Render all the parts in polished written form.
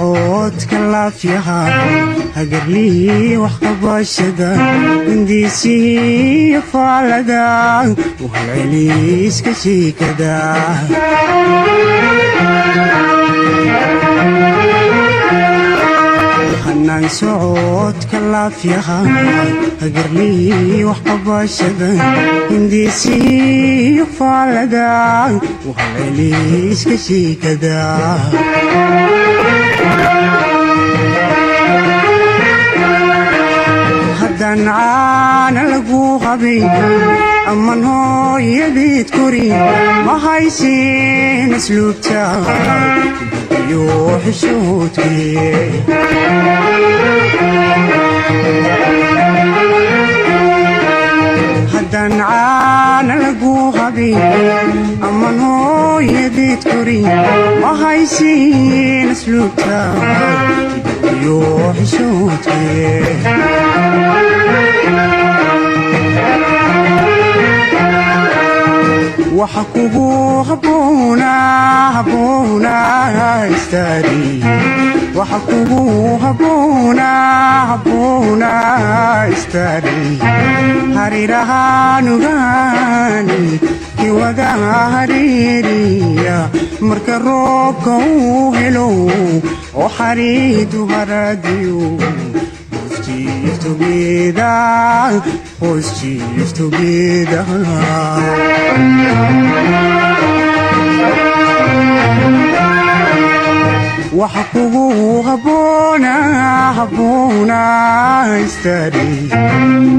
socodka laafyaha hagarlii wax qabashada hindiisii faalada uhalceliiska shiikada hanaan socodka laafyaha hagarlii wax qabashada hindiisii faalada uhalceliiska shiikada haddaan caana lagu qabin amman hooyadeed korin ma haysin asluubta iyo xishoodkii haddaan caana lagu qabin amman hooyadeed korin ma haysin asluubta iyo xishoodkii waxa kugu habboona istari waxa kugu habboona istari harirahaanugaani kiwada hariiriya marka roobka uu helo oo xariidu haradiyo Let's chief together. waxa kugu habboona istari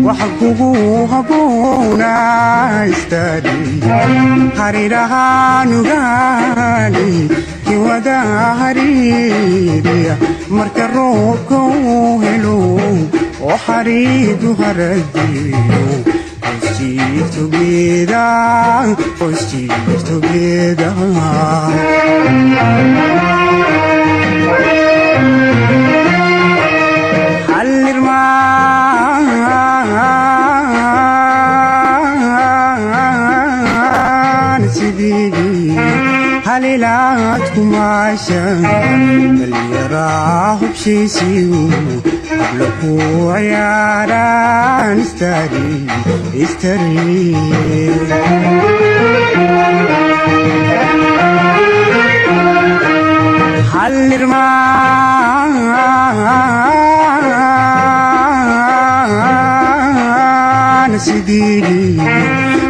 waxa kugu habboona istari harirahaanugaani kiwada hariiriya marka roobka uu helo oo xariidu haradiyo Let's chief together. هليلاتكم عشان اللي راح بشيسيو قبلكوا عياران استري حلرمان سيدي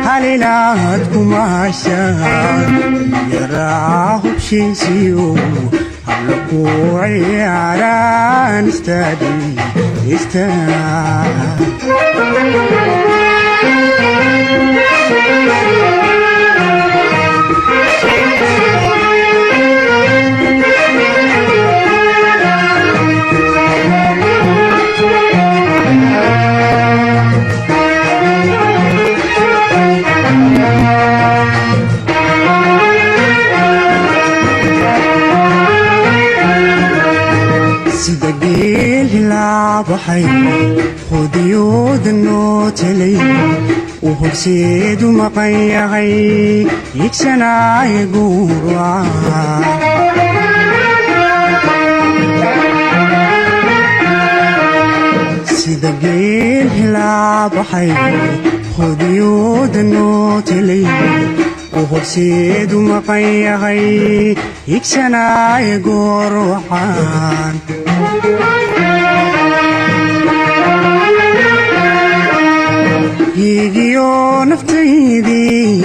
هليلاتكم عشان يراحوا بشيسيو هلقوا عياران استري سدقيل لعبحي خديود النوتلي وهرسيد ومقيعي يكسنا يقوروا سدقيل لعبحي خديود النوتلي وهرسيد ومقيعي يكسنا يقوروا يجيو نفتيدي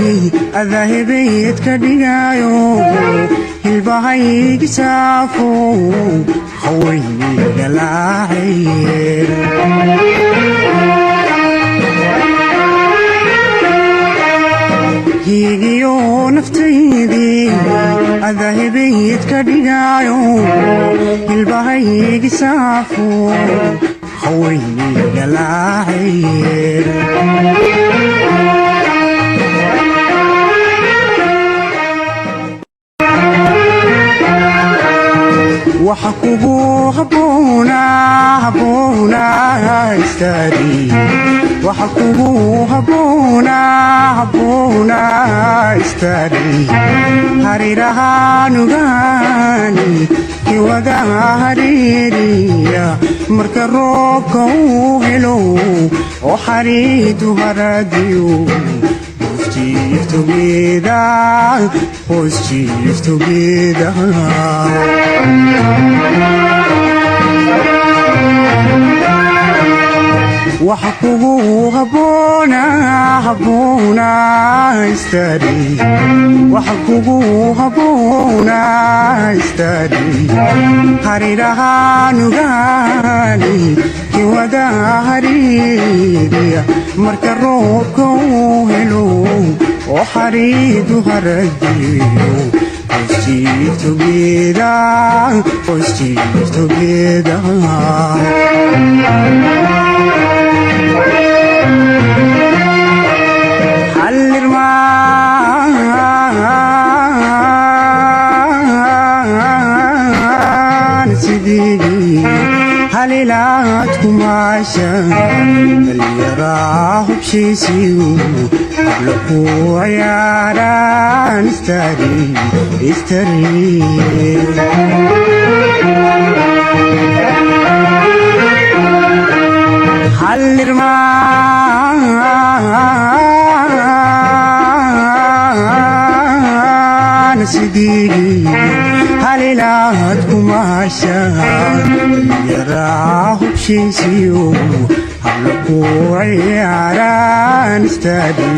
الذهبيت كدقايو البهاي قسافو خويني دلاعير يجيو نفتيدي الذهبيت كدقايو البهاي قسافو خويني دلاعير waxa kugu habboona istari waxa kugu habboona istari harirahaanugaani kiwada hariiriya marka roobka uu helo oo xariidu haradiyo Hoos jiif together waxa kugu habboona istari waxa kugu habboona istari harirahaanugaani kiwada hariiriya marka roobka uu helo oo xariidu haradiyo Hoos jiif together halirmaan sidii halilaad kumaashan dhallinyaraa hubshiisiyu habla ku ciyaaraan istari halirmaan sidii halilaad kumaashan yaraa hubshiisiyo habla ku ciyaaraan istari